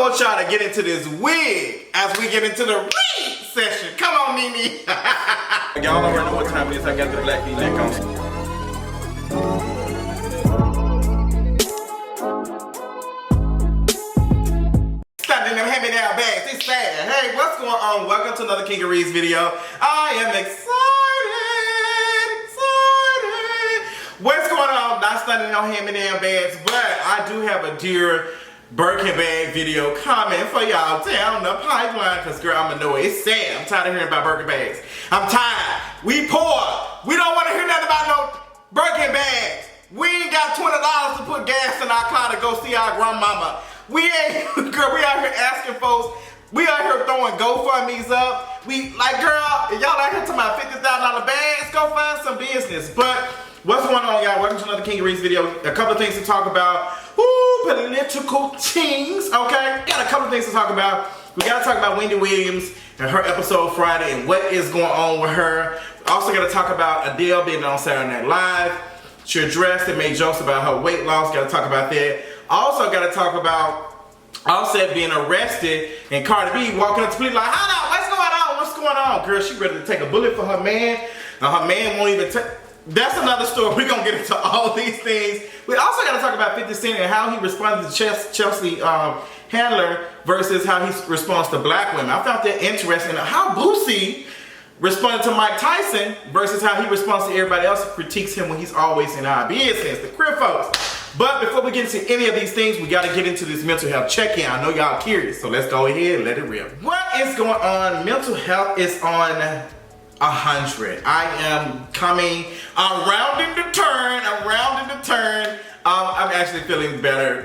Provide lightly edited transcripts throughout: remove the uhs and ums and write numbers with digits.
want y'all to get into this wig as we get into the read session. Come on, Mimi. Y'all already know what time it is. I got the black V-neck on. Stop in them hand-me-down bags. It's sad. Hey, what's going on? Welcome to another King of Reads video. I am excited. What's going on? Not standing on hand-me-down bags, but I do have a dear Birkin bag video coming for y'all down the pipeline, because girl, I'ma know it. It's sad. I'm tired of hearing about Birkin bags. I'm tired. We poor. We don't want to hear nothing about no Birkin bags. We ain't got $20 to put gas in our car to go see our grandmama. We ain't, girl, we out here asking folks. We out here throwing GoFundMe's up. We like, girl, if y'all out here talking about $50,000 bags, go find some business. But what's going on, y'all? Welcome to another King of Reads video. A couple of things to talk about. Ooh, political things, okay? Got a couple of things to talk about. We gotta talk about Wendy Williams and her episode Friday and what is going on with her. Also gotta talk about Adele being on Saturday Night Live. She addressed and made jokes about her weight loss. Gotta talk about that. Also gotta talk about Offset being arrested and Cardi B walking up to police like, hold on, what's going on? What's going on? Girl, she ready to take a bullet for her man. And her man won't even take. That's another story. We're going to get into all these things. We also got to talk about 50 Cent and how he responded to Chelsea Handler versus how he responds to black women. I found that interesting. How Boosie responded to Mike Tyson versus how he responds to everybody else who critiques him when he's always in our business, the crib folks. But before we get into any of these things, we got to get into this mental health check-in. I know y'all curious, so let's go ahead and let it rip. What is going on? Mental health is on 100. I am coming around in the turn. I'm actually feeling better.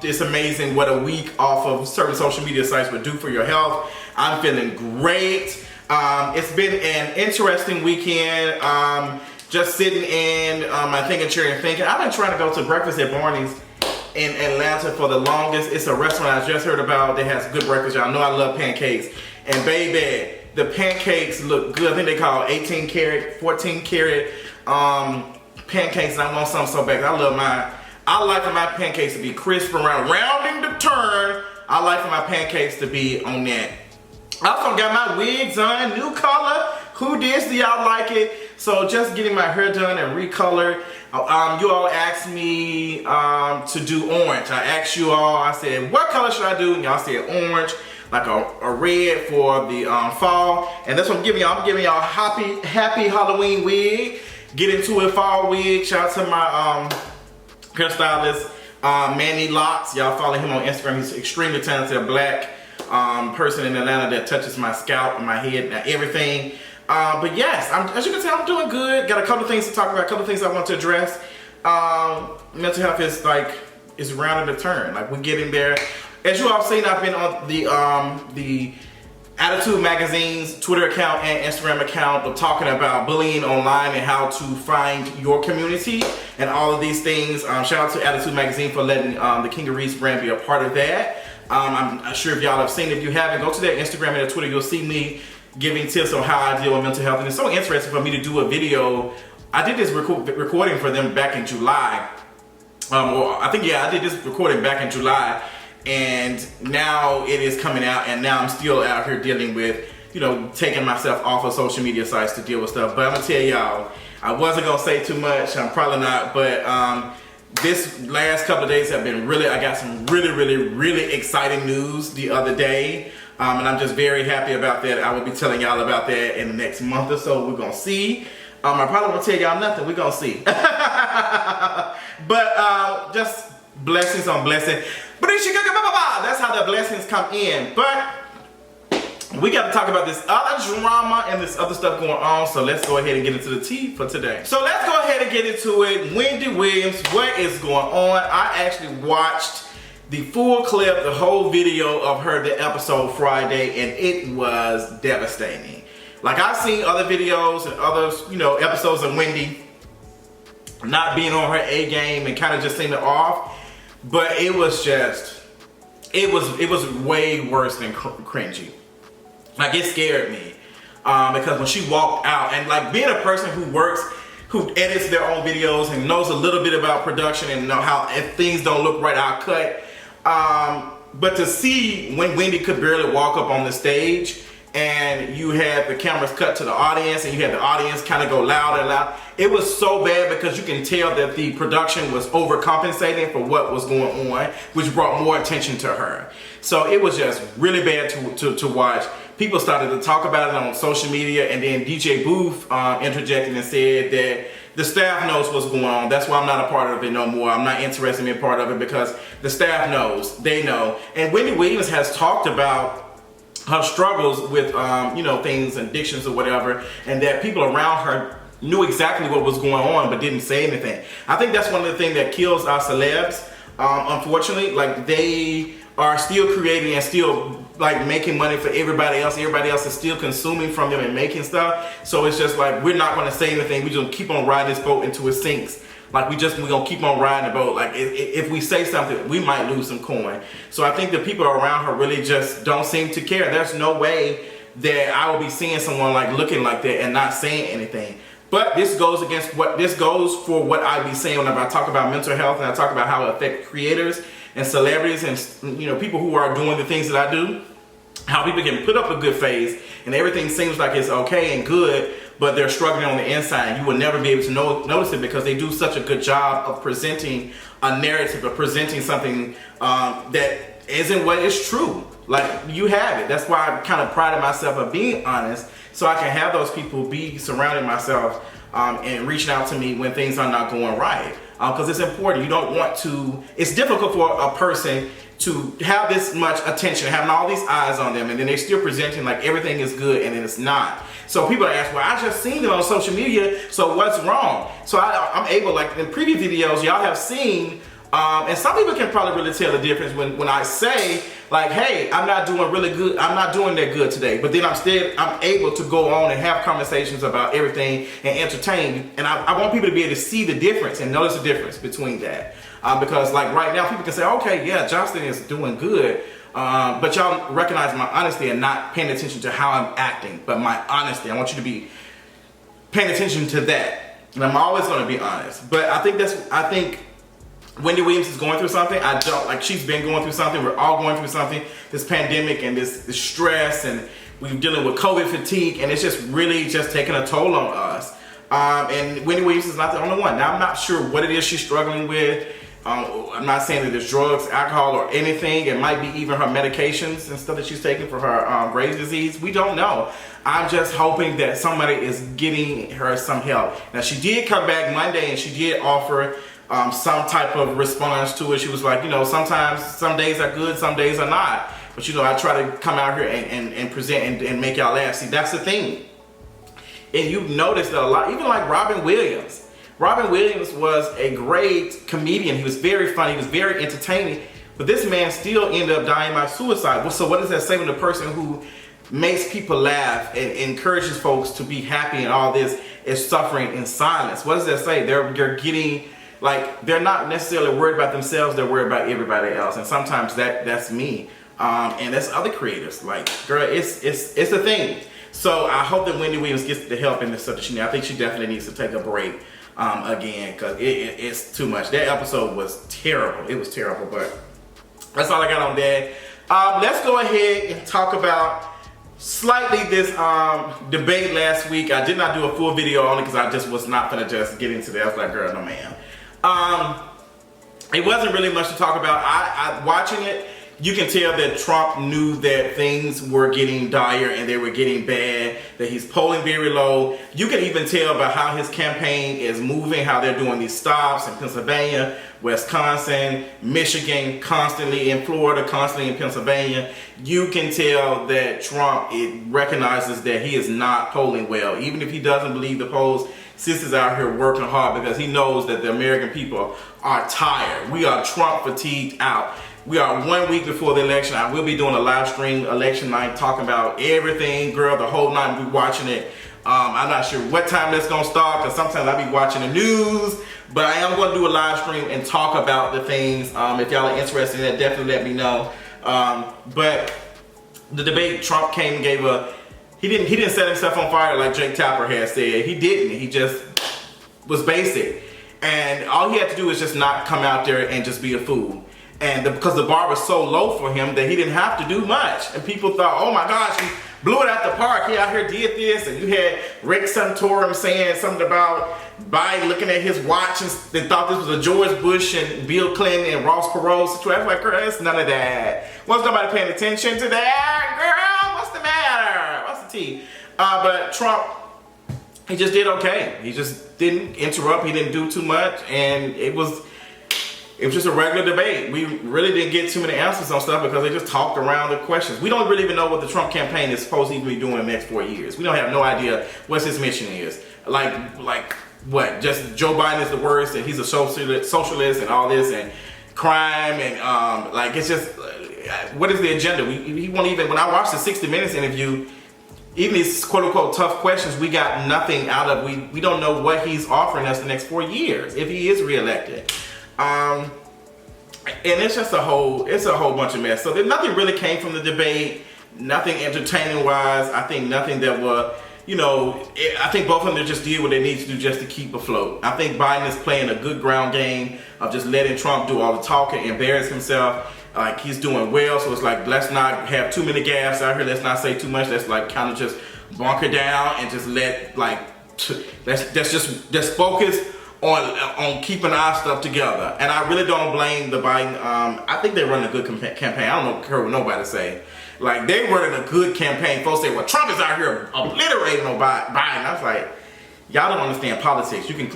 It's amazing what a week off of certain social media sites would do for your health. I'm feeling great. It's been an interesting weekend. Just sitting in my thinking chair and thinking. I've been trying to go to breakfast at Barney's in Atlanta for the longest. It's a restaurant I just heard about that has good breakfast. Y'all know I love pancakes. And baby, the pancakes look good. I think they call 18 karat, 14 karat pancakes. And I want some so bad. I love mine. I like for my pancakes to be crisp around rounding the turn. I like for my pancakes to be on that. I also got my wigs on, new color. Who dis? Do y'all like it? So just getting my hair done and recolored. You all asked me to do orange. I asked you all, I said, what color should I do? And y'all said orange, like a red for the fall. And that's what I'm giving y'all. I'm giving y'all happy Halloween wig. Get into it, fall wig. Shout out to my hairstylist, Manny Locks. Y'all follow him on Instagram. He's extremely talented, black person in Atlanta that touches my scalp and my head and everything. But yes, as you can tell, I'm doing good. Got a couple of things to talk about, a couple of things I want to address. Mental health is is rounding the turn. Like, we're getting there. As you all seen, I've been on the Attitude Magazine's Twitter account and Instagram account talking about bullying online and how to find your community and all of these things. Shout out to Attitude Magazine for letting the King of Reads brand be a part of that. I'm not sure if y'all have seen it. If you haven't, go to their Instagram and their Twitter. You'll see me giving tips on how I deal with mental health. And it's so interesting for me to do a video. I did this recording for them back in July. I did this recording back in July. And now it is coming out, and now I'm still out here dealing with, taking myself off of social media sites to deal with stuff. But I'm gonna tell y'all, I wasn't gonna say too much. I'm probably not, but this last couple of days have been I got some really exciting news the other day. And I'm just very happy about that. I will be telling y'all about that in the next month or so. We're gonna see. I probably won't tell y'all nothing. We're gonna see. But just blessings on blessings. That's how the blessings come in. But we got to talk about this other drama and this other stuff going on. So let's go ahead and get into the tea for today. So let's go ahead and get into it. Wendy Williams, what is going on? I actually watched the full clip, the whole video of her, the episode Friday, and it was devastating. Like, I've seen other videos and others, episodes of Wendy not being on her A game and kind of just seeming off. But it was just, it was way worse than cringy. Like, it scared me because when she walked out, and like, being a person who edits their own videos and knows a little bit about production and know how, if things don't look right, I'll cut. But to see when Wendy could barely walk up on the stage, and you had the cameras cut to the audience, and you had the audience kind of go loud and loud. It was so bad because you can tell that the production was overcompensating for what was going on, which brought more attention to her. So it was just really bad to watch. People started to talk about it on social media, and then DJ Booth interjected and said that the staff knows what's going on. That's why I'm not a part of it no more. I'm not interested in being part of it because the staff knows. They know. And Wendy Williams has talked about her struggles with, things, addictions or whatever, and that people around her knew exactly what was going on but didn't say anything. I think that's one of the things that kills our celebs, unfortunately. Like, they are still creating and still like making money for everybody else. Everybody else is still consuming from them and making stuff. So it's just like, we're not going to say anything. We just keep on riding this boat until it sinks. Like, we're gonna keep on riding the boat. Like, if we say something, we might lose some coin. So I think the people around her really just don't seem to care. There's no way that I will be seeing someone like looking like that and not saying anything. But this goes for what I be saying when I talk about mental health, and I talk about how it affects creators and celebrities and people who are doing the things that I do. How people can put up a good face and everything seems like it's okay and good, but they're struggling on the inside. You will never be able to notice it because they do such a good job of presenting a narrative, of presenting something that isn't what is true. Like, you have it. That's why I kind of prided myself of being honest, so I can have those people be surrounding myself and reaching out to me when things are not going right. Because it's important. You don't want to, it's difficult for a person to have this much attention, having all these eyes on them, and then they're still presenting like everything is good, and then it's not. So people ask, well, I just seen them on social media, so what's wrong? So I'm able, like in previous videos, y'all have seen, and some people can probably really tell the difference when I say, like, hey, I'm not doing really good, I'm not doing that good today, but then I'm able to go on and have conversations about everything and entertain, and I want people to be able to see the difference and notice the difference between that. Because like right now, people can say, okay, yeah, Johnston is doing good, but y'all recognize my honesty and not paying attention to how I'm acting, but my honesty. I want you to be paying attention to that, and I'm always going to be honest. But I think Wendy Williams is going through something. She's been going through something. We're all going through something. This pandemic and this stress, and we're dealing with COVID fatigue, and it's just really just taking a toll on us. And Wendy Williams is not the only one. Now, I'm not sure what it is she's struggling with. I'm not saying that it's drugs, alcohol, or anything. It might be even her medications and stuff that she's taking for her Graves' disease. We don't know. I'm just hoping that somebody is getting her some help. Now, she did come back Monday and she did offer some type of response to it. She was like, sometimes some days are good, some days are not. But I try to come out here and present and make y'all laugh. See, that's the thing. And you've noticed that a lot, even like Robin Williams. Robin Williams was a great comedian. He was very funny. He was very entertaining. But this man still ended up dying by suicide. Well, so what does that say when the person who makes people laugh and encourages folks to be happy and all this is suffering in silence? What does that say? They're getting, like, they're not necessarily worried about themselves. They're worried about everybody else. And sometimes that's me. And that's other creators. Like, girl, it's a thing. So I hope that Wendy Williams gets the help in this stuff that she needs. I think she definitely needs to take a break. Again, because it's too much. That episode was terrible. It was terrible, but that's all I got on that. Let's go ahead and talk about slightly this debate last week. I did not do a full video on it because I just was not gonna just get into that. I was like, girl, no ma'am. It wasn't really much to talk about. I watching it, you can tell that Trump knew that things were getting dire and they were getting bad, that he's polling very low. You can even tell by how his campaign is moving, how they're doing these stops in Pennsylvania, Wisconsin, Michigan, constantly in Florida, constantly in Pennsylvania. You can tell that Trump recognizes that he is not polling well. Even if he doesn't believe the polls, Sis is out here working hard because he knows that the American people are tired. We are Trump fatigued out. We are 1 week before the election. I will be doing a live stream election night talking about everything, girl, the whole night. We'll be watching it. I'm not sure what time that's going to start because sometimes I'll be watching the news. But I am going to do a live stream and talk about the things. If y'all are interested in that, definitely let me know. But the debate, Trump came and gave he didn't set himself on fire like Jake Tapper had said. He didn't. He just was basic. And all he had to do was just not come out there and just be a fool. And because the bar was so low for him that he didn't have to do much. And people thought, oh my gosh, he blew it out the park. He out here did this. And you had Rick Santorum saying something about Biden looking at his watch and thought this was a George Bush and Bill Clinton and Ross Perot situation. Like, girl, it's none of that. Was nobody paying attention to that? Girl, what's the matter? What's the tea? But Trump, he just did okay. He just didn't interrupt. He didn't do too much. And it was just a regular debate. We really didn't get too many answers on stuff because they just talked around the questions. We don't really even know what the Trump campaign is supposed to be doing in the next 4 years. We don't have no idea what his mission is. Like what? Just Joe Biden is the worst and he's a socialist and all this and crime and like it's just, what is the agenda? He won't even, when I watched the 60 Minutes interview, even these quote unquote tough questions, we got nothing out of, we don't know what he's offering us the next 4 years if he is reelected. And it's just a whole bunch of mess. So nothing really came from the debate, nothing entertaining wise. I think nothing that were, I think both of them just did what they need to do just to keep afloat. I think Biden is playing a good ground game of just letting Trump do all the talking, embarrass himself. Like he's doing well, so it's like, let's not have too many gaffes out here. Let's not say too much. Let's like kind of just bunker down and just let's just focus on keeping our stuff together. And I really don't blame the Biden. I think they run a good campaign. I don't care what nobody say. Like they running a good campaign. Folks say, well, Trump is out here obliterating on Biden. I was like, y'all don't understand politics. You can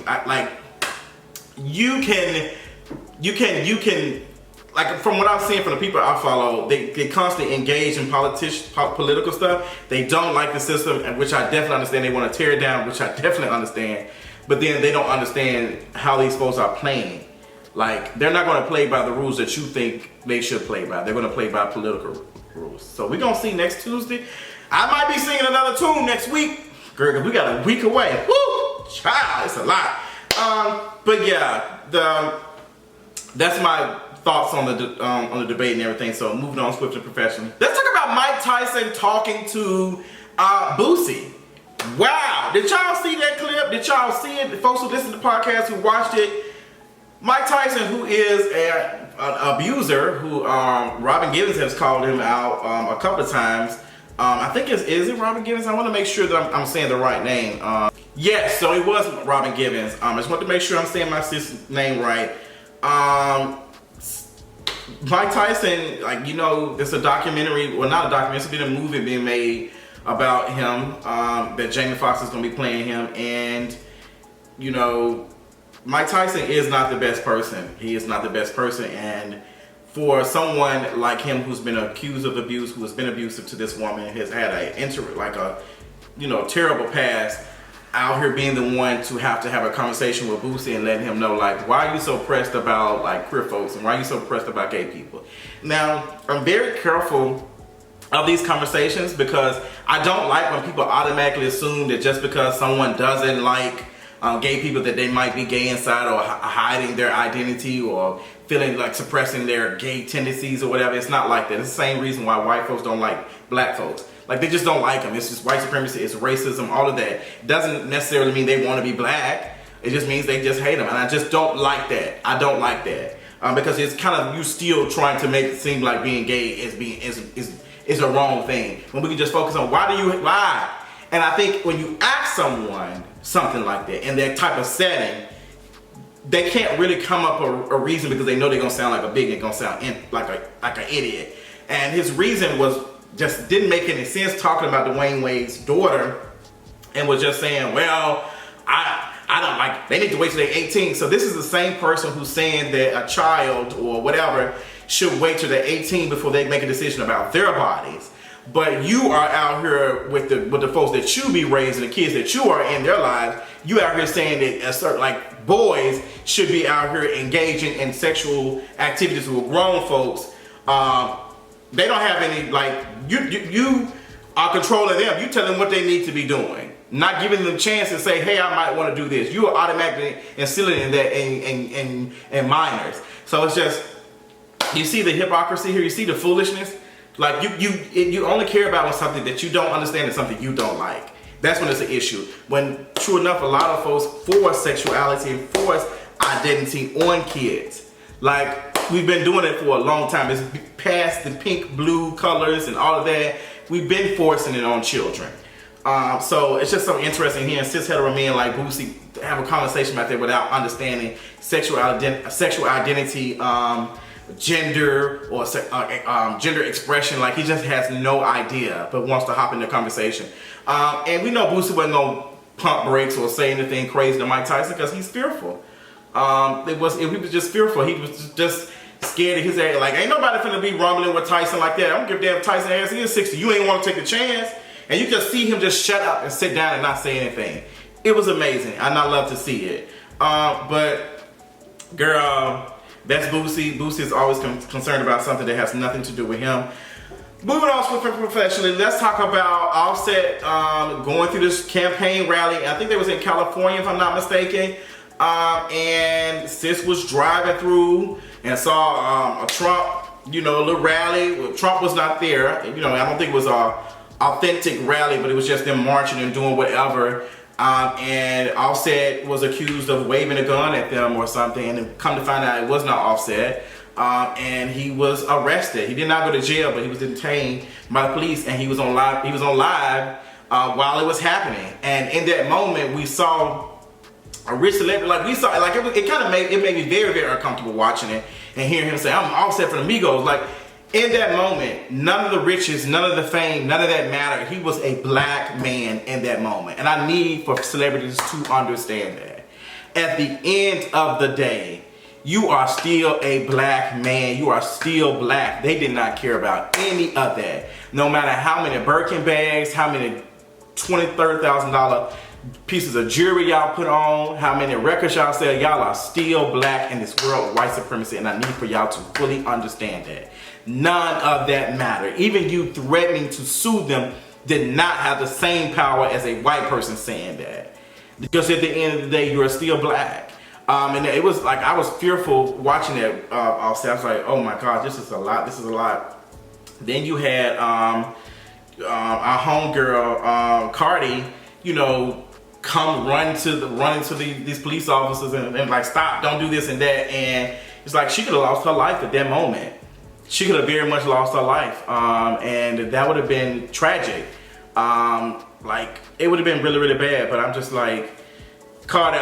like from what I've seen from the people I follow, they constantly engage in political stuff. They don't like the system, which I definitely understand. They want to tear it down, which I definitely understand. But then they don't understand how these folks are playing. Like, they're not going to play by the rules that you think they should play by. They're going to play by political rules. So we're going to see next Tuesday. I might be singing another tune next week. Girl, 'cause we got a week away. Woo! Child, it's a lot. But yeah, that's my thoughts on the debate and everything. So moving on swiftly and professionally. Let's talk about Mike Tyson talking to Boosie. Wow, did y'all see that clip? Did y'all see it? The folks who listen to the podcast, who watched it, Mike Tyson, who is an abuser, who Robin Givens has called him out a couple of times. I think is it Robin Givens? I want to make sure that I'm saying the right name. Yes, so it was Robin Givens. I just want to make sure I'm saying my sister's name right. Mike Tyson, there's a documentary, well not a documentary, it's been a movie being made about him, that Jamie Foxx is going to be playing him, and Mike Tyson is not the best person. He is not the best person, and for someone like him who's been accused of abuse, who has been abusive to this woman, has had a terrible past, out here being the one to have a conversation with Boosie and letting him know, like, why are you so pressed about like queer folks and why are you so pressed about gay people? Now, I'm very careful of these conversations because I don't like when people automatically assume that just because someone doesn't like gay people that they might be gay inside or hiding their identity or feeling like suppressing their gay tendencies or whatever. It's not like that. It's the same reason why white folks don't like black folks. Like, they just don't like them. It's just white supremacy, it's racism, all of that. It doesn't necessarily mean they want to be black. It just means they just hate them. And I just don't like that. I don't like that. Because it's kind of, you still trying to make it seem like being gay is a wrong thing. When we can just focus on why. And I think when you ask someone something like that in that type of setting, they can't really come up a reason because they know they're gonna sound like a bigot, gonna sound like an idiot. And his reason just didn't make any sense, talking about Dwayne Wade's daughter, and was just saying, well, I don't like, they need to wait till they're 18. So this is the same person who's saying that a child or whatever should wait till they're 18 before they make a decision about their bodies. But you are out here with the folks that you be raising, the kids that you are in their lives, you out here saying that like boys should be out here engaging in sexual activities with grown folks. They don't have any, like, you are controlling them. You tell them what they need to be doing, not giving them a chance to say, hey, I might want to do this. You are automatically instilling in that in minors. So it's just, you see the hypocrisy here, you see the foolishness. Like, you only care about something that you don't understand and something you don't like. That's when it's an issue. When, true enough, a lot of folks force sexuality and force identity on kids. Like, We've been doing it for a long time. It's past the pink, blue colors and all of that. We've been forcing it on children. So it's just so interesting hearing cis hetero men like Boosie have a conversation about that without understanding sexual identity, gender, or gender expression. Like, he just has no idea, but wants to hop in the conversation. And we know Boosie wasn't gonna pump brakes or say anything crazy to Mike Tyson because he's fearful. He was just fearful. He was just scared of his ass. Like, ain't nobody finna be rumbling with Tyson like that. I don't give a damn if Tyson ass. He is 60. You ain't want to take the chance. And you just see him just shut up and sit down and not say anything. It was amazing, and I love to see it. But girl, that's Boosie. Boosie is always concerned about something that has nothing to do with him. Moving on professionally, let's talk about Offset going through this campaign rally. I think they was in California, if I'm not mistaken. And sis was driving through and saw a Trump, little rally. Well, Trump was not there. I don't think it was a authentic rally, but it was just them marching and doing whatever. And Offset was accused of waving a gun at them or something, and come to find out it was not Offset. And he was arrested. He did not go to jail, but he was detained by the police, and he was on live. He was on live while it was happening. And in that moment, we saw a rich celebrity. Like, we saw, like, it kind of made me very, very uncomfortable watching it and hearing him say, "I'm Offset for the Migos." Like, in that moment, none of the riches, none of the fame, none of that mattered. He was a black man in that moment. And I need for celebrities to understand that. At the end of the day, you are still a black man. You are still black. They did not care about any of that. No matter how many Birkin bags, how many $20,000, $30,000 pieces of jewelry y'all put on, how many records y'all sell, y'all are still black in this world of white supremacy, and I need for y'all to fully understand that. None of that mattered. Even you threatening to sue them did not have the same power as a white person saying that. Because at the end of the day, you are still black. And it was like, I was fearful watching that. I was like, oh my God, this is a lot. This is a lot. Then you had our homegirl, Cardi, come running to these police officers and like, stop, don't do this and that. And it's like, she could have lost her life at that moment. She could have very much lost her life. And that would have been tragic. Like, it would have been really, really bad. But I'm just like, Cardi,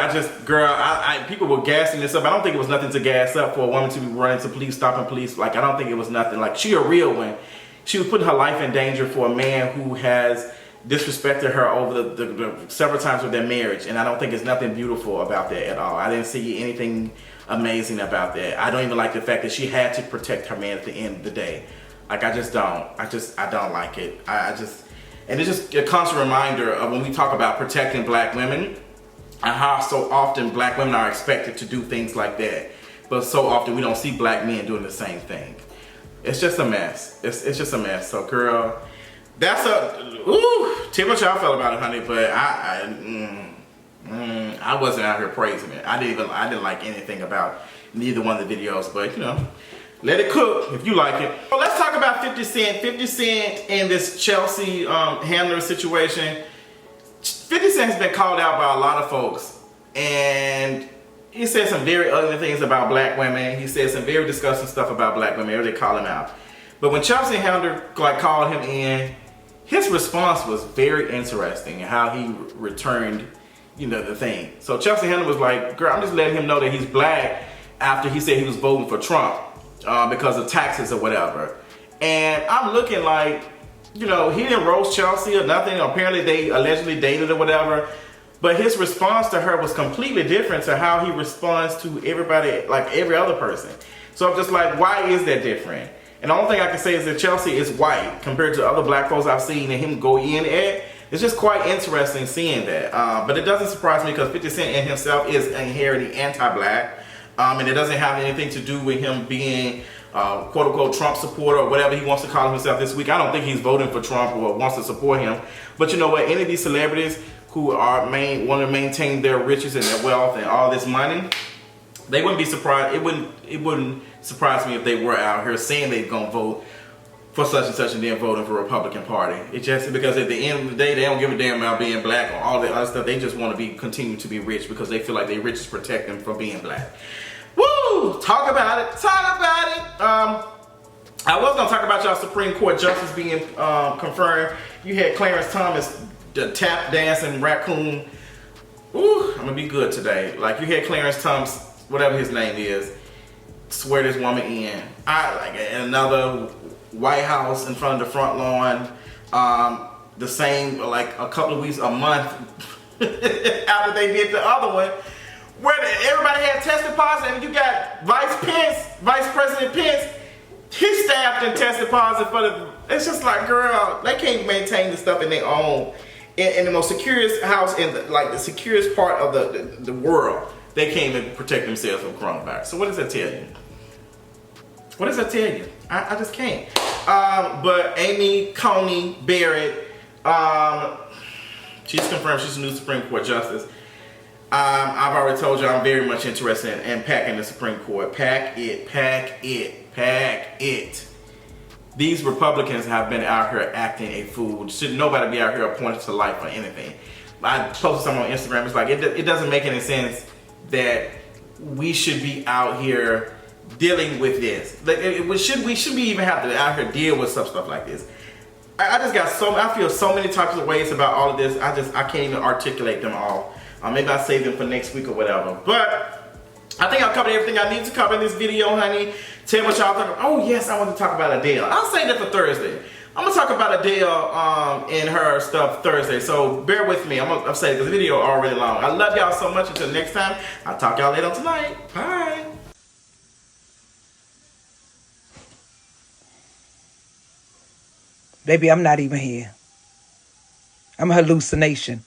people were gassing this up. I don't think it was nothing to gas up for a woman to be running to police, stopping police. Like, I don't think it was nothing. Like, she a real one. She was putting her life in danger for a man who has disrespected her over the several times of their marriage, and I don't think there's nothing beautiful about that at all. I didn't see anything amazing about that. I don't even like the fact that she had to protect her man at the end of the day. Like, I just don't. I don't like it. And it's just a constant reminder of when we talk about protecting black women and how so often black women are expected to do things like that, but so often we don't see black men doing the same thing. It's just a mess. It's just a mess. So, girl, that's tell me what y'all felt about it, honey. But I wasn't out here praising it. I didn't like anything about neither one of the videos. But let it cook if you like it. Well, let's talk about 50 Cent. 50 Cent and this Chelsea Handler situation. 50 Cent has been called out by a lot of folks, and he said some very ugly things about black women. He said some very disgusting stuff about black women. They call him out. But when Chelsea Handler called him in, his response was very interesting, how he returned, the thing. So Chelsea Handler was like, girl, I'm just letting him know that he's black after he said he was voting for Trump because of taxes or whatever. And I'm looking like, he didn't roast Chelsea or nothing. Apparently they allegedly dated or whatever. But his response to her was completely different to how he responds to everybody, like every other person. So I'm just like, why is that different? And the only thing I can say is that Chelsea is white compared to other black folks I've seen and him go in at. It's just quite interesting seeing that. But it doesn't surprise me because 50 Cent in himself is inherently anti-black. And it doesn't have anything to do with him being quote unquote Trump supporter or whatever he wants to call himself this week. I don't think he's voting for Trump or wants to support him. But you know what? Any of these celebrities who want to maintain their riches and their wealth and all this money, they wouldn't be surprised. It wouldn't surprise me if they were out here saying they're gonna vote for such and such and then voting for Republican Party. It's just because at the end of the day, they don't give a damn about being black or all the other stuff. They just want to continue to be rich because they feel like their riches protect them from being black. Woo! Woo! Talk about it. Talk about it. I was gonna talk about y'all Supreme Court justice being confirmed. You had Clarence Thomas, the tap dancing raccoon. Ooh, I'm gonna be good today. Like you had Clarence Thomas, whatever his name is, swear this woman in. I like another White House in front of the front lawn. The same, like a couple of weeks, a month after they did the other one, where everybody had tested positive, and you got Vice President Pence. His staff done tested positive for the. It's just like, girl, they can't maintain the stuff in their own, in the most securest house in the securest part of the world. They can't even protect themselves from coronavirus. So what does that tell you? What does that tell you? I just can't. But Amy Coney Barrett, she's confirmed she's a new Supreme Court justice. I've already told you I'm very much interested in packing the Supreme Court. Pack it, pack it, pack it. These Republicans have been out here acting a fool. Should nobody be out here appointed to life for anything. I posted something on Instagram. It's like, it doesn't make any sense that we should be out here dealing with this. Like, we shouldn't even have to out here deal with stuff like this. I feel so many types of ways about all of this. I can't even articulate them all. Maybe I'll save them for next week or whatever. But I think I've covered everything I need to cover in this video, honey. Tell me what y'all think. Oh yes, I want to talk about Adele. I'll save that for Thursday. I'm gonna talk about Adele and her stuff Thursday. So bear with me. I'm saying this video already long. I love y'all so much. Until next time, I'll talk y'all later tonight. Bye. Baby, I'm not even here. I'm a hallucination.